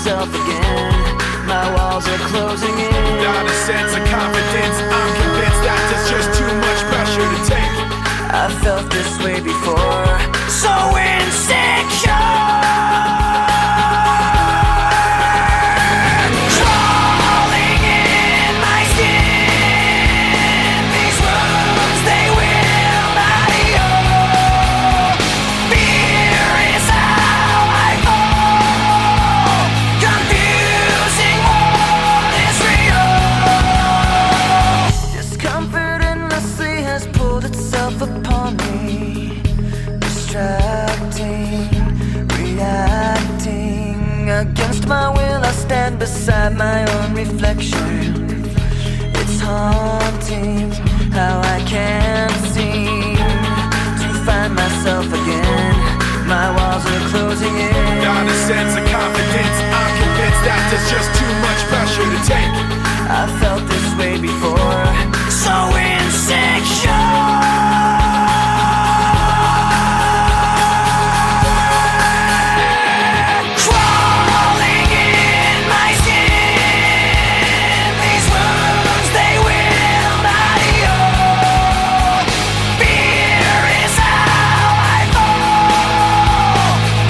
myself again. My walls are closing in. Not a sense of confidence. I'm convinced that there's just too much pressure to take. I felt this way before. So insecure. Crawling in my skin. These wounds, they will not heal. Fear is how I fall. Confusing what is real. Discomfort endlessly has pulled itself upon me. Distracting, reacting. Against my will I stand beside my own reflection. It's haunting how I can't seem to find myself again. My walls are closing in. Not a sense of confidence. I'm convinced that there's just too much pressure to take. I felt this way before. So insecure.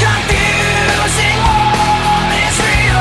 Confusing what is real.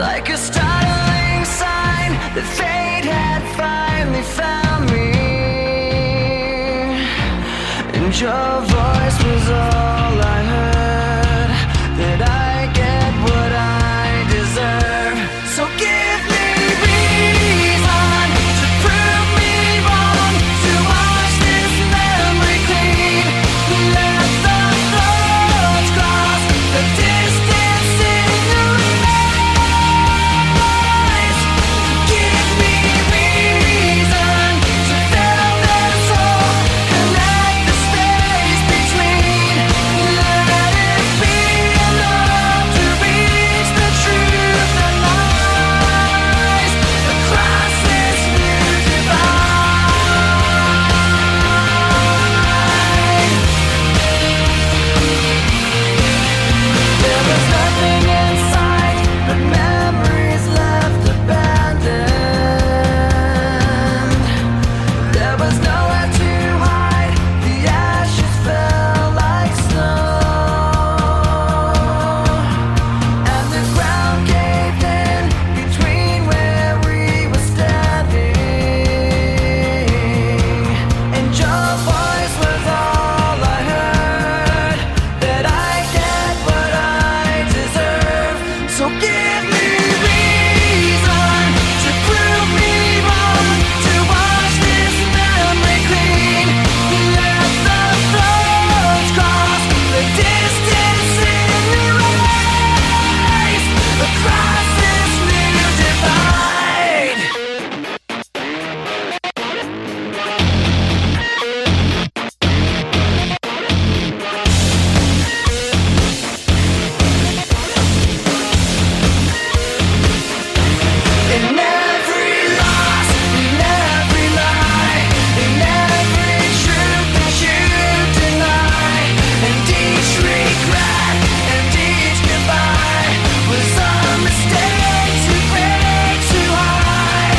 like a startling sign that fate had finally found me. And your voice was all I heard, that I get what I deserve. So give me reason to prove me wrong, to wash this memory clean. Let the thoughts cross the distance in your eyes. Give me reason to fill this hole, connect the space between. Let it be enough to reach the truth that lies across this new divide. There was nothing in sight but memories left abandoned. There was nowhere to hide, the ashes fell like snow, and the ground caved in between where we were standing. And your voice was all I heard, that I get what I deserve. So give me reason to prove me wrong, to wash this memory clean. Let the thoughts cross the distance in your eyes across this new divide. In every loss, in every lie, in every truth that you deny, and each regret and each goodbye was a mistake to break too high.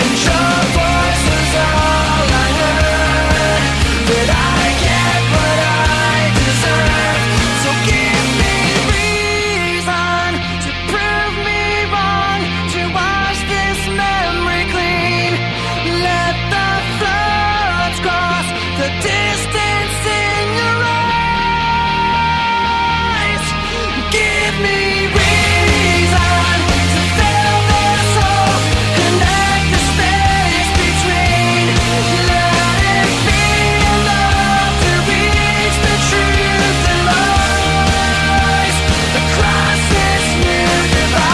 And your voice was all I heard, that I get what I deserve. So give me reason to prove me wrong, to wash this memory clean. Let the thoughts cross the distance in your eyes. Give me reason to fill this hole, connect the space between. Let it be enough to reach the truth that lies across this new divide.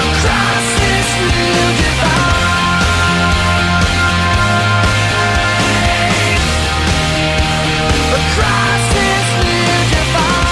Across this new divide. Across this new divide.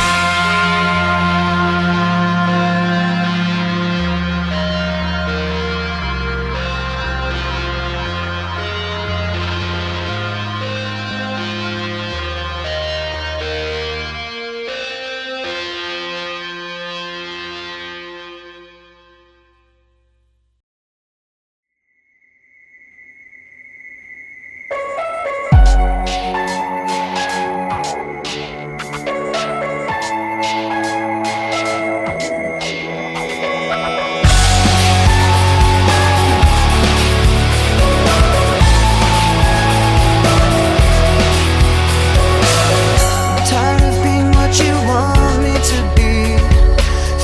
Tired of being what you want me to be,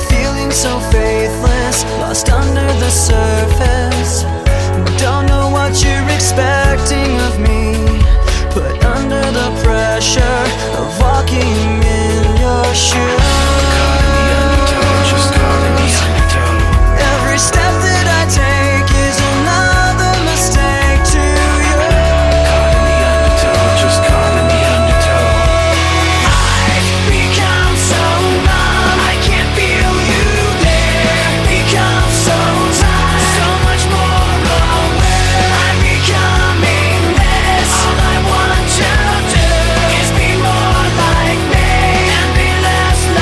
feeling so faithless, lost under the surface. Don't know what you're expecting of me, put under the pressure of walking in your shoes. Every step that I take is another mistake to you. I've become so numb, I can't feel you there. Become so tired, so much more aware. I'm becoming this. All I want to do is be more like me and be less like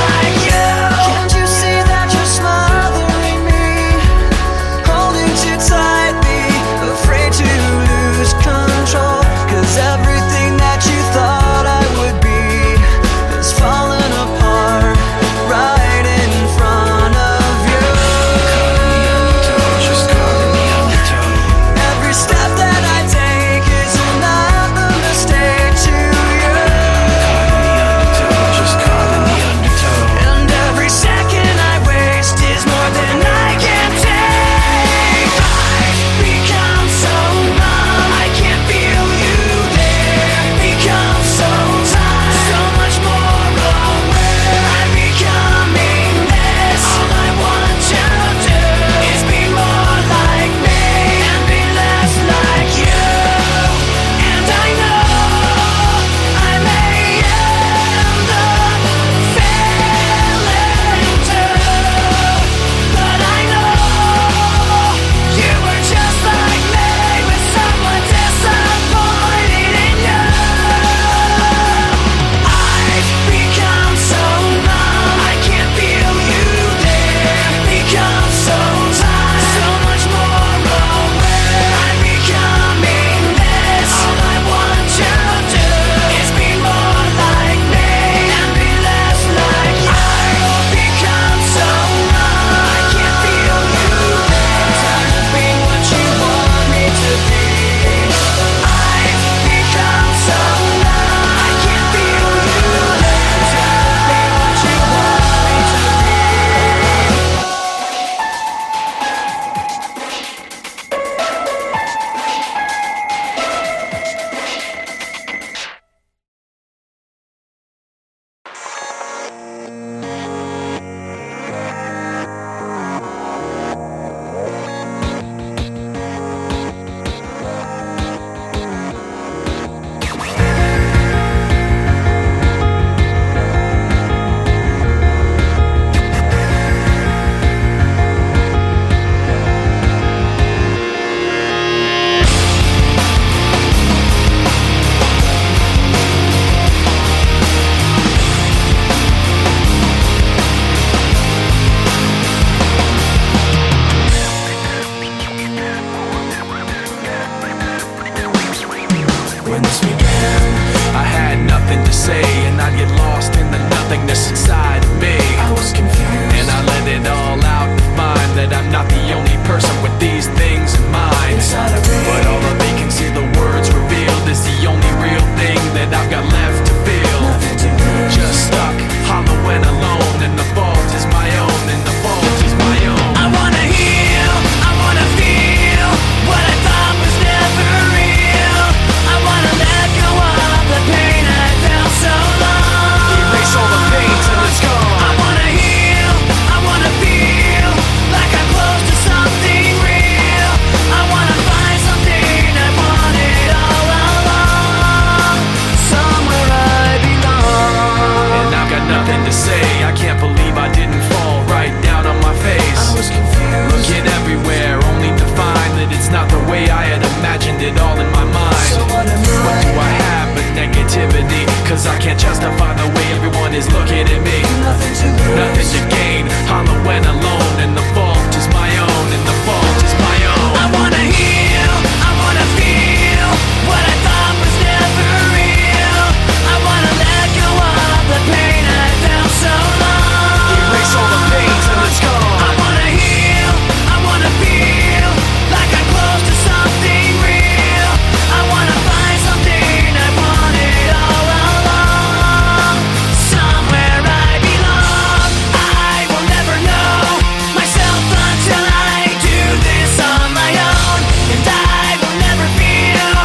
just stuck, hollow and alone, and the fault is my own, and the fault is my own. I wanna heal, I wanna feel what I thought was never real. I wanna let go of the pain I felt so long. Erase all the pain till it's gone. I wanna heal, I wanna feel like I'm close to something real. I wanna find something I wanted all along, somewhere I belong. And I've got nothing to say, I can't believe I didn't fall right down on my face. I was confused, looking everywhere, only to find that it's not the way I had imagined it all in my mind. so what am What do I have but negativity? Cause I can't justify the way everyone is looking at me. Nothing to lose, Nothing to gain, hollow and alone, and the fault is my own, and the fault is my own. I wanna heal, I wanna feel what I thought was never real. I wanna let go of the pain I felt so long. Erase all the pain till it's gone. I wanna heal, I wanna feel like I'm close to something real. I wanna find something I wanted all along, somewhere I belong. I will never know myself until I do this on my own, and I will never feel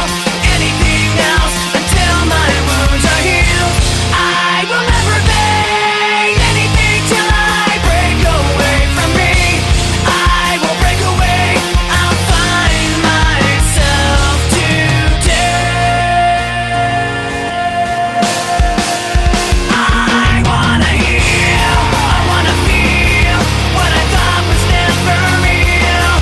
anything else until my wounds are healed. I will never pay anything till I break away from me. I will break away, I'll find myself today. I wanna heal, I wanna feel what I thought was never real.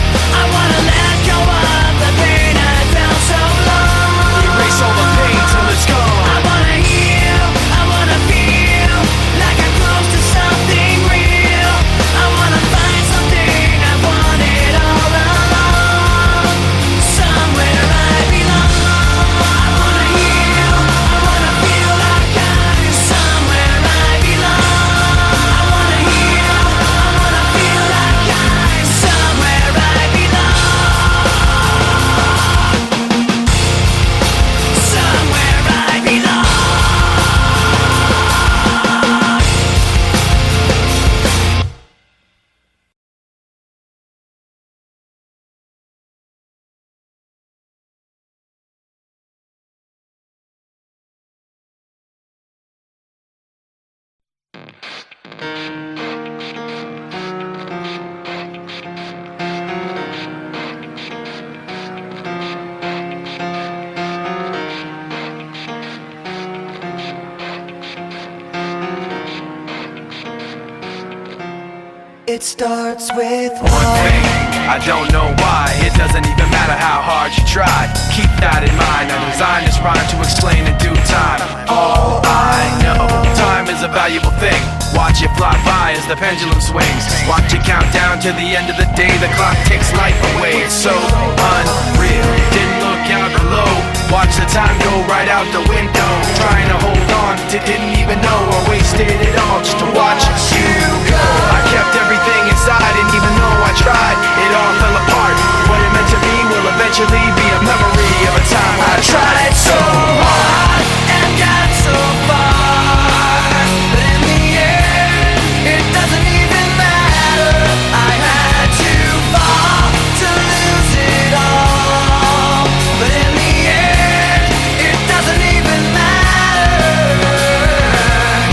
I wanna let go of the pain I felt so long. Erase all the pain till it's I gone. wanna heal, I wanna feel like I'm close to something real. I wanna find something I wanted all along, somewhere I belong. I wanna heal, I wanna feel like I'm somewhere I belong. I wanna heal, I wanna feel like I'm somewhere I belong, somewhere I belong. It starts with One thing, I don't know why. It doesn't even matter how hard you try. Keep that in mind. I designed this rhyme to explain in due time. All I know, time is a valuable thing. Watch it fly by as the pendulum swings. Watch it count down to the end of the day. The clock takes life away. It's so unreal. Didn't look out below. Watch the time go right out the window. Trying to hold on to didn't even know I wasted it all just to watch you go. I kept everything inside, and even though I tried, it all fell apart. What it meant to be will eventually be a memory of a time I tried so hard and got so far, but in the end, it doesn't even matter. I had to fall to lose it all, but in the end, it doesn't even matter.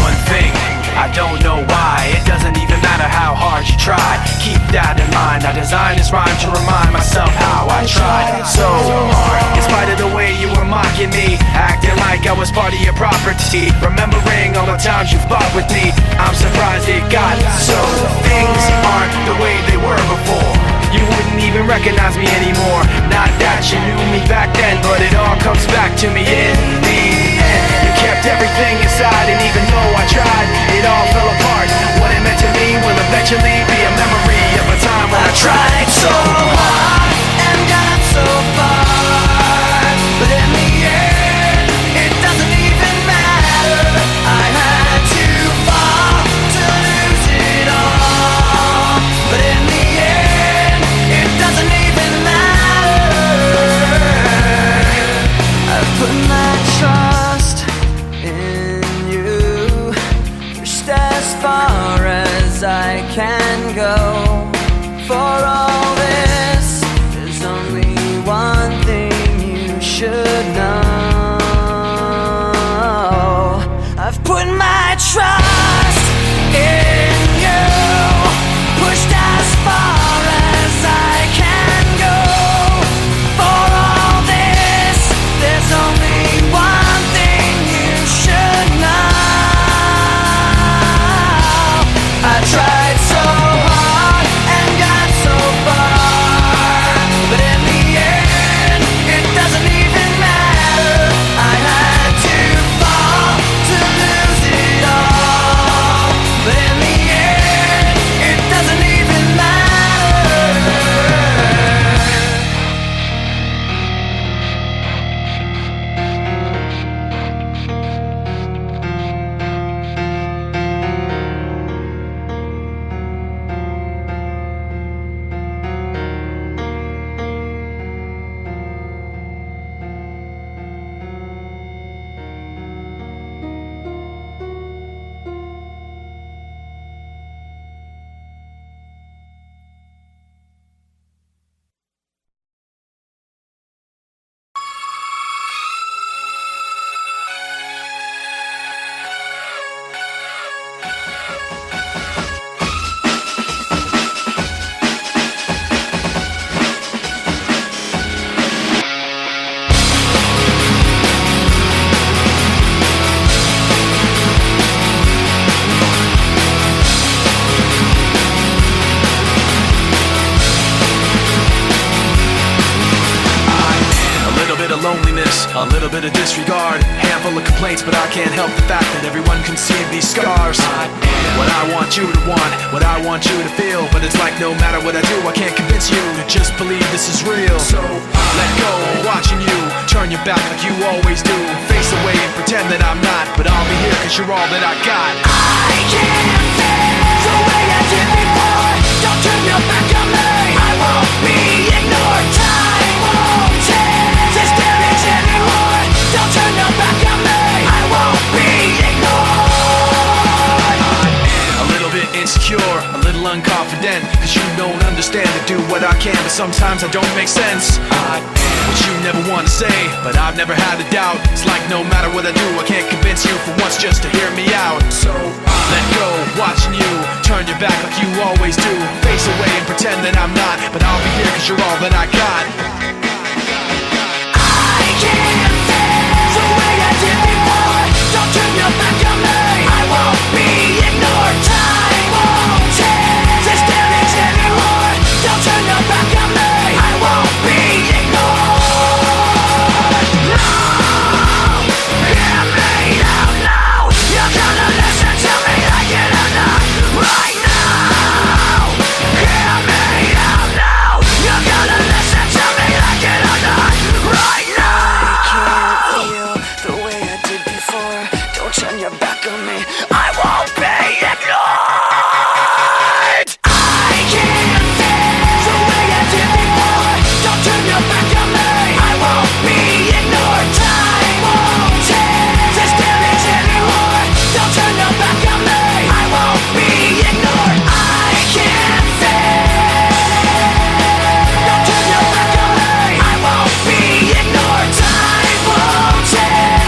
One thing, I don't know why. It doesn't even matter how hard you try. Keep that in mind. I designed this rhyme to remind myself how I tried so hard. In spite of the way you were mocking me, acting like I was part of your property, remembering all the times you fought with me, I'm surprised it got so. Things aren't the way they were before. You wouldn't even recognize me anymore. Not that you knew me back then, but it all comes back to me in the end. You kept everything inside, and even though I tried, it all fell apart. What it meant to me will eventually be a memory of a time when I tried so hard and got so far, but in the end, it doesn't even matter. I had to fall to lose it all, but in the end, it doesn't even matter. I put my trust in you. as I can go. For all this, there's only one thing you should know. I've put my trust in you, pushed as far as I can go. For all this, there's only one thing you should know. I tried so hard and got so far, but in the end, it doesn't even matter. I had to fall to lose it all, but in the end, it doesn't even matter. Loneliness, a little bit of disregard, handful of complaints, but I can't help the fact that everyone can see these scars. What I want you to want, what I want you to feel, but it's like no matter what I do, I can't convince you to just believe this is real. So let go, watching you turn your back like you always do, face away and pretend that I'm not, but I'll be here cause you're all that I got. I can't feel the way I did before. Don't turn your back on me. I won't be ignored. Time won't change this damage anymore. Don't turn your back on me. I won't be ignored. A little bit insecure, a little unconfident, cause you don't understand to do what I can, but sometimes I don't make sense. What you never want to say, but I've never had a doubt. It's like no matter what I do, I can't convince you for once just to hear me out. So let go, watching you turn your back like you always do, face away and pretend that I'm not, but I'll be here cause you're all that I got. I can't feel the way I did before. Don't turn your back on me. I won't be ignored. Time won't change this damage anymore. Don't turn your back on me. I won't be ignored. No, hear me out now. You're gonna listen to me like it or not. Right now, hear me out now. You're gonna listen to me like it or not. Right now. I can't feel the way I did before. Don't turn your back on me. I won't be ignored. I can't feel the way I did before. Don't turn your back on me. I won't be ignored. Time won't change this damage anymore. Don't turn your back on me. I won't be ignored. I can't feel. Don't turn your back on me. I won't be ignored. Time won't change.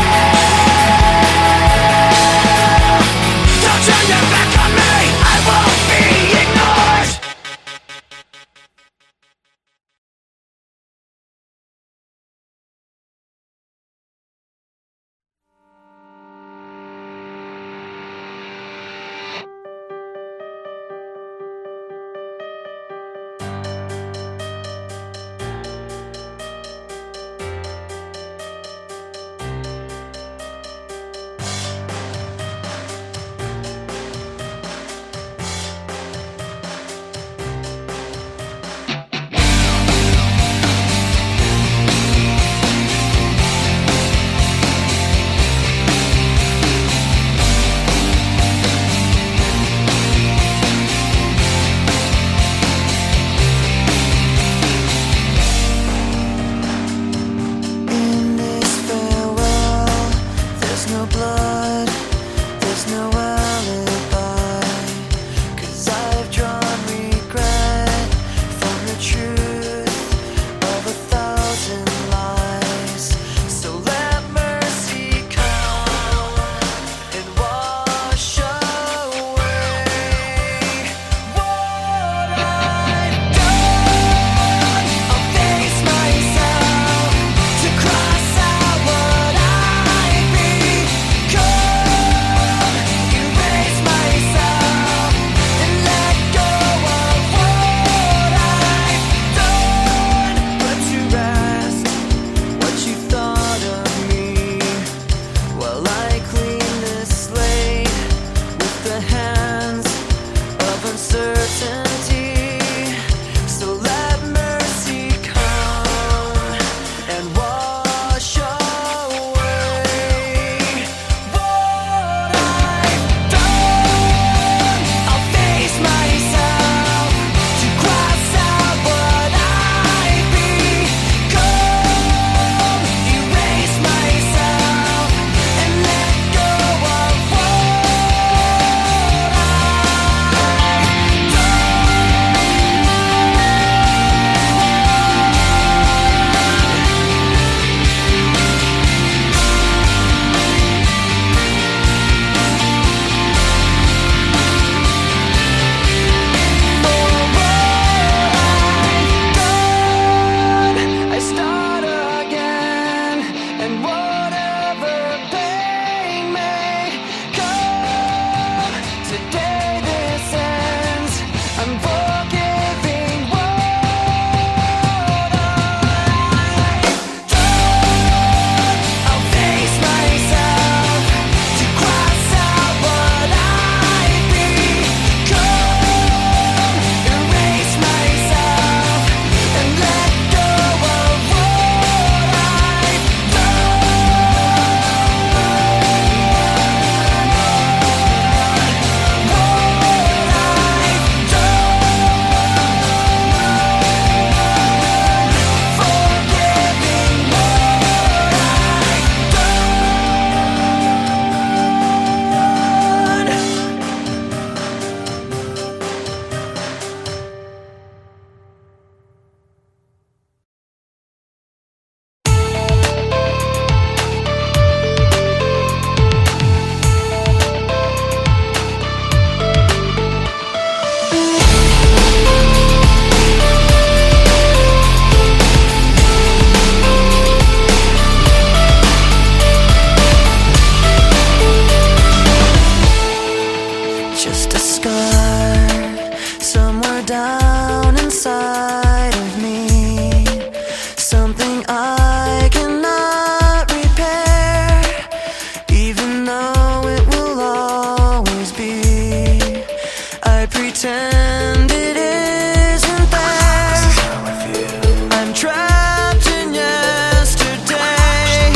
pretend it isn't there. This is how I feel. I'm trapped in yesterday,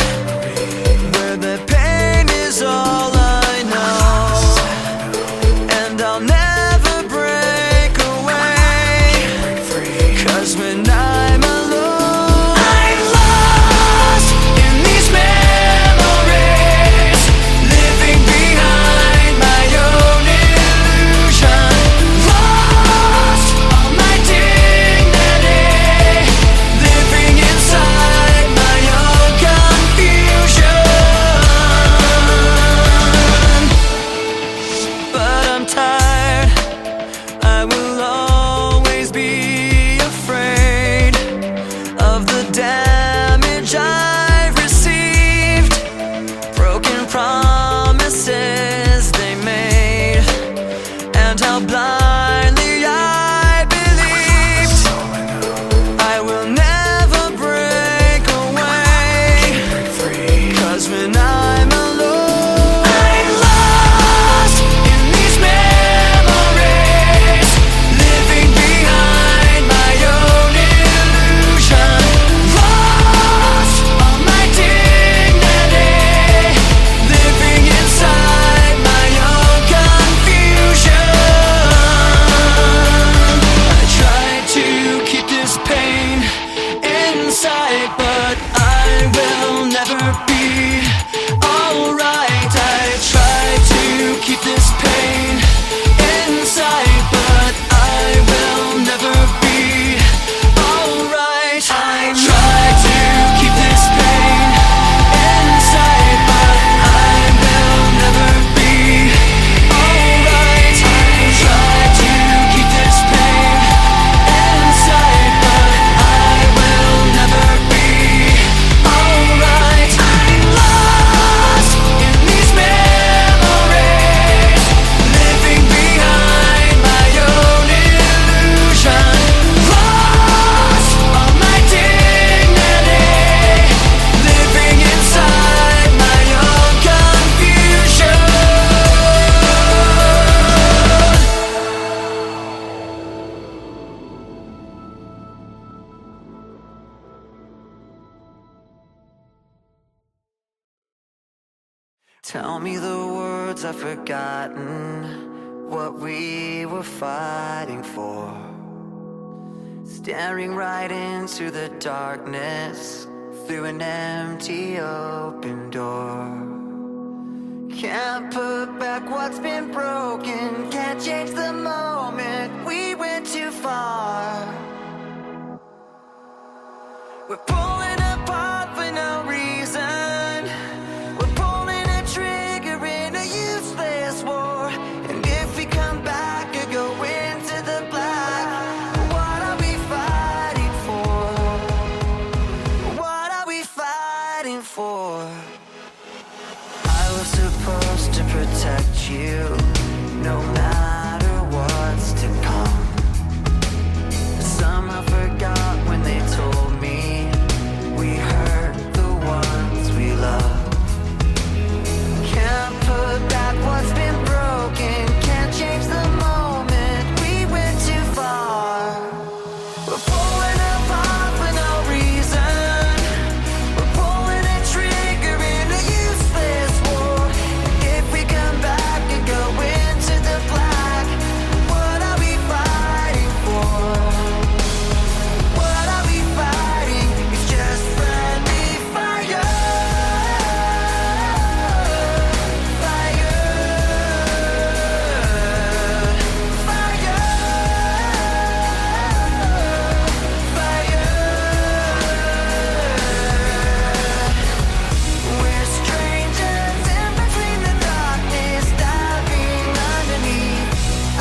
where the pain is all I know, and I'll never break away. 'Cause when I'm alone, I'm lost in these memories, living behind my own illusion. Lost all my dignity, living inside my own confusion. But I'm tired, I will always be afraid of the damage I've received, broken promises they made, and how blindly I believed. I will never break away, 'cause when I'm alone, I'm lost in these memories, living behind my own illusion. Lost all my dignity, living inside my own confusion. I try to keep this pain inside, but I will never be alright. I try to keep this pain inside, but I will never be alright. I try to keep this pain inside, but I will never be alright. I try to keep this pain inside, but I will never be alright. I'm lost in these memories, living behind my own illusion. Lost all my dignity, living inside my own confusion. Tell me the words I've forgotten, what we were fighting for. Staring right into the darkness, through an empty open door. Can't put back what's been broken, can't change the moment we went too far. We're pulling apart for no reason. We're pulling a trigger in a useless war. And if we come back or go into the black, what are we fighting for? What are we fighting for? I was supposed to protect you, no matter what's to come. Somehow forgot when they told me we hurt the ones we love. Can't put back what's been broken, can't change the moment we went too far. We're pulling apart for no reason. We're pulling a trigger in a useless war. And if we come back and go into the black, what are we fighting for? What are we fighting? It's just friendly fire. Fire. Fire. Fire. We're strangers in between the darkness, diving underneath.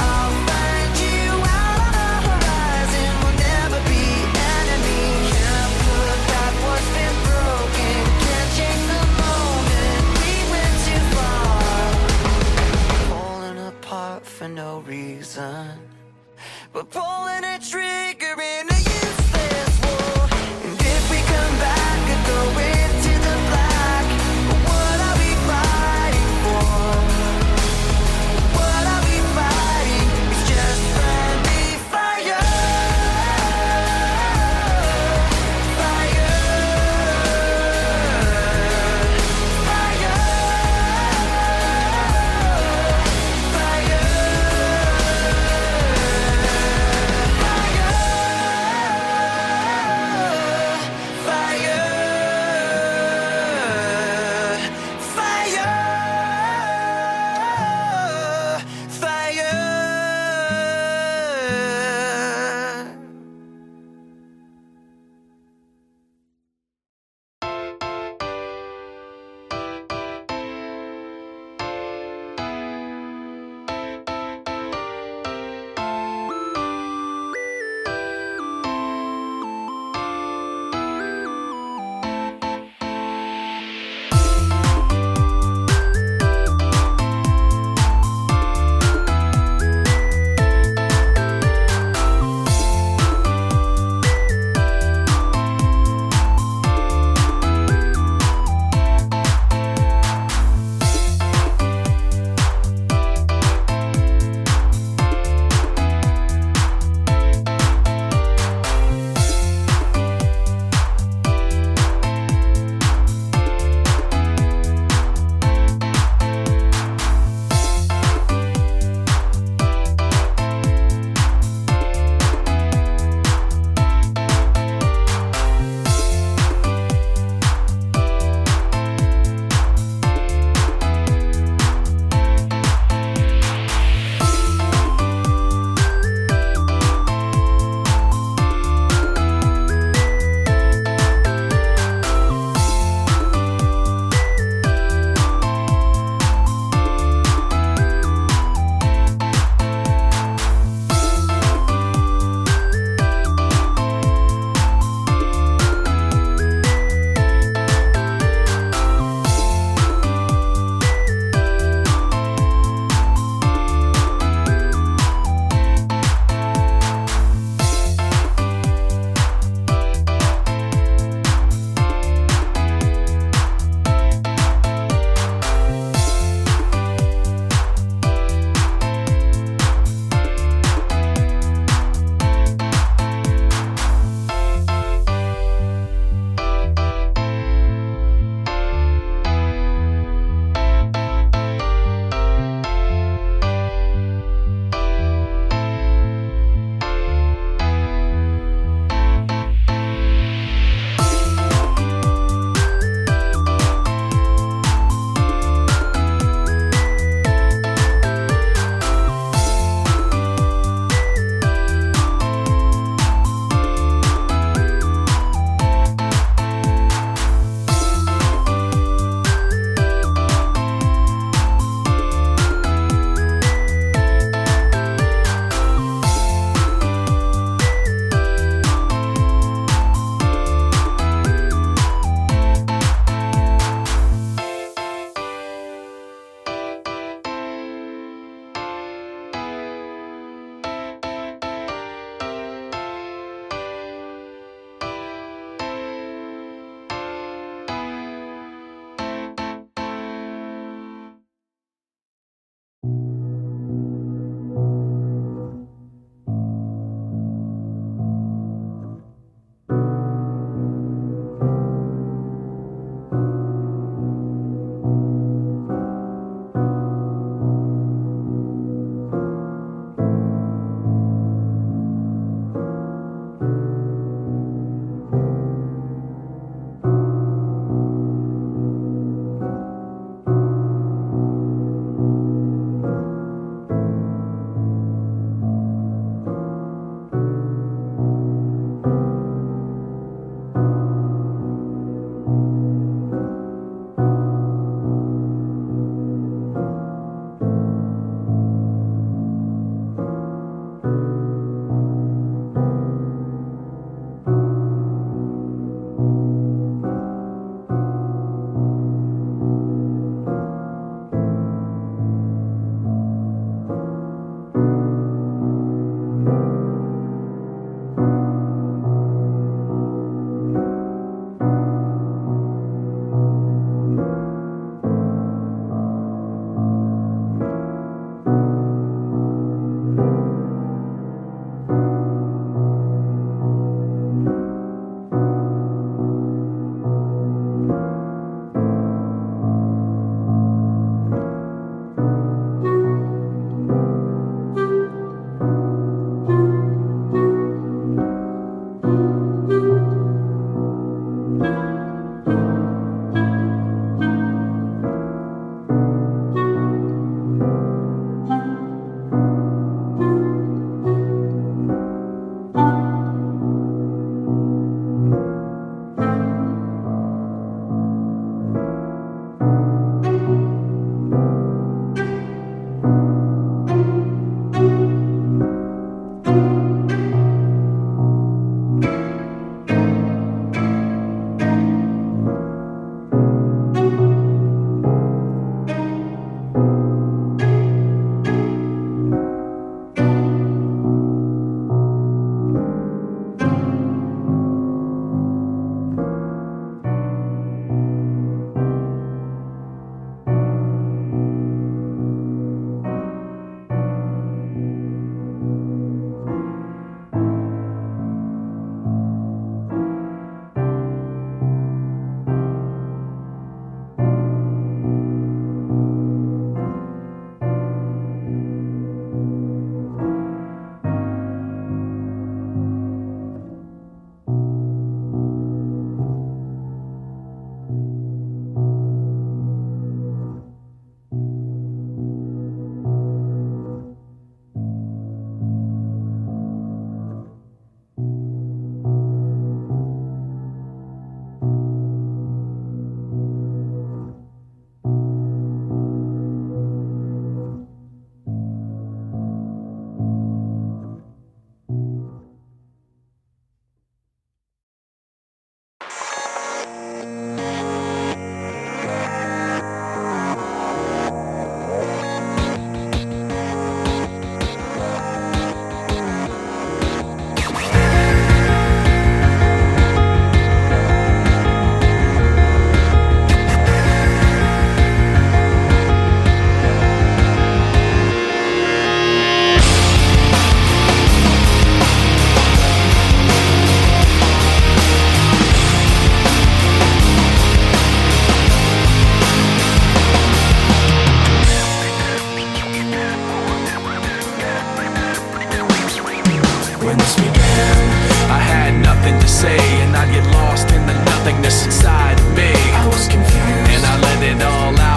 I'll find you out on the horizon, we'll never be enemies. Can't put back what's been broken, can't change the moment we went too far. Pulling apart for no reason. We're pulling a trigger in a useless war. And if we come back and go into the black, what are we fighting for? What are we fighting? It's just when this began. I had nothing to say, and I'd get lost in the nothingness inside of me. I was confused, and I let it all out.